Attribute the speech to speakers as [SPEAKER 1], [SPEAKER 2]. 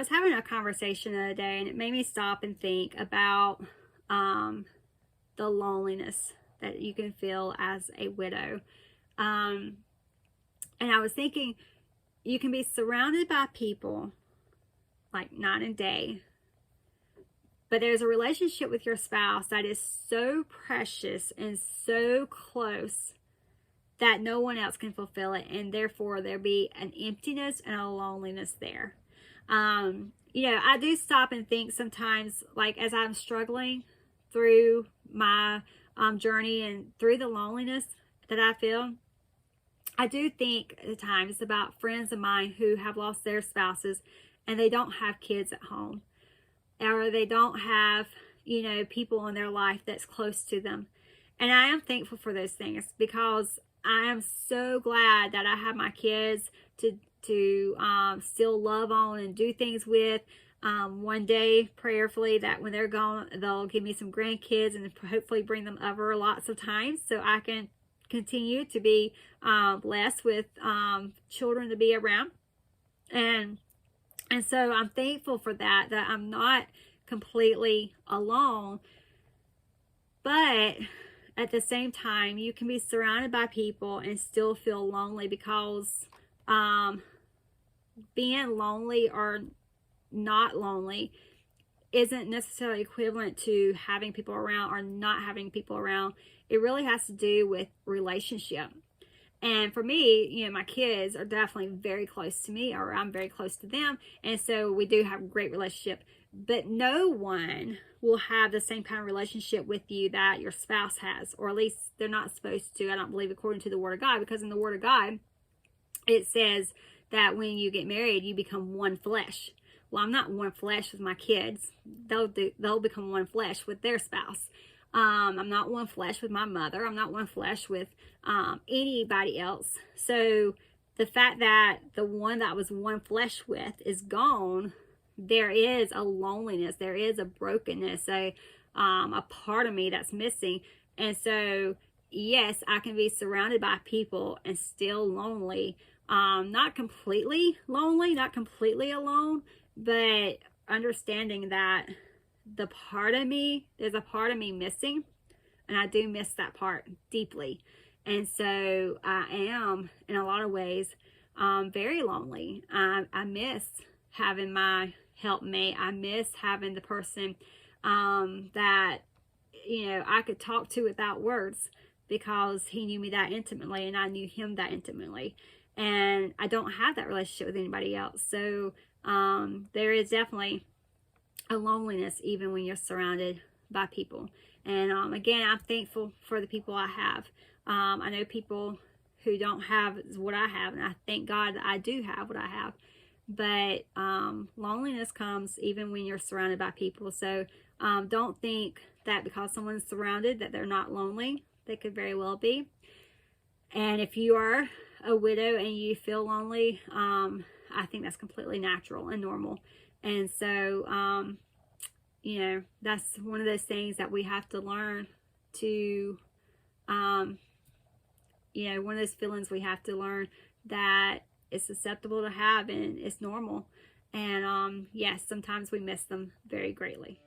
[SPEAKER 1] was having a conversation the other day, and it made me stop and think about the loneliness that you can feel as a widow. And I was thinking, you can be surrounded by people like night and day, but there's a relationship with your spouse that is so precious and so close that no one else can fulfill it, and therefore there be an emptiness and a loneliness there. I do stop and think sometimes, like as I'm struggling through my journey and through the loneliness that I feel, I do think at times about friends of mine who have lost their spouses and they don't have kids at home, or they don't have, people in their life that's close to them. And I am thankful for those things, because I am so glad that I have my kids to still love on and do things with. One day, prayerfully, that when they're gone, they'll give me some grandkids and hopefully bring them over lots of times so I can continue to be blessed with children to be around. And so I'm thankful for that I'm not completely alone. But at the same time, you can be surrounded by people and still feel lonely, because being lonely or not lonely isn't necessarily equivalent to having people around or not having people around. It really has to do with relationship. And for me, my kids are definitely very close to me, or I'm very close to them. And so we do have a great relationship. But no one will have the same kind of relationship with you that your spouse has, or at least they're not supposed to. I don't believe, according to the Word of God, because in the Word of God, it says that when you get married, you become one flesh. Well, I'm not one flesh with my kids. They'll become one flesh with their spouse. I'm not one flesh with my mother. I'm not one flesh with anybody else. So the fact that the one that I was one flesh with is gone, there is a loneliness. There is a brokenness, a part of me that's missing. And so, yes, I can be surrounded by people and still lonely. Not completely lonely, not completely alone, but understanding that there's a part of me missing, and I do miss that part deeply. And so I am, in a lot of ways, very lonely. I miss having my helpmate. I miss having the person that I could talk to without words, because he knew me that intimately and I knew him that intimately. And I don't have that relationship with anybody else. So there is definitely a loneliness even when you're surrounded by people. And again, I'm thankful for the people I have. I know people who don't have what I have, and I thank God that I do have what I have. But loneliness comes even when you're surrounded by people. So don't think that because someone's surrounded that they're not lonely. They could very well be. And if you are a widow and you feel lonely, I think that's completely natural and normal. And so, that's one of those things that we have to learn to, one of those feelings we have to learn that it's acceptable to have and it's normal. And yes, sometimes we miss them very greatly.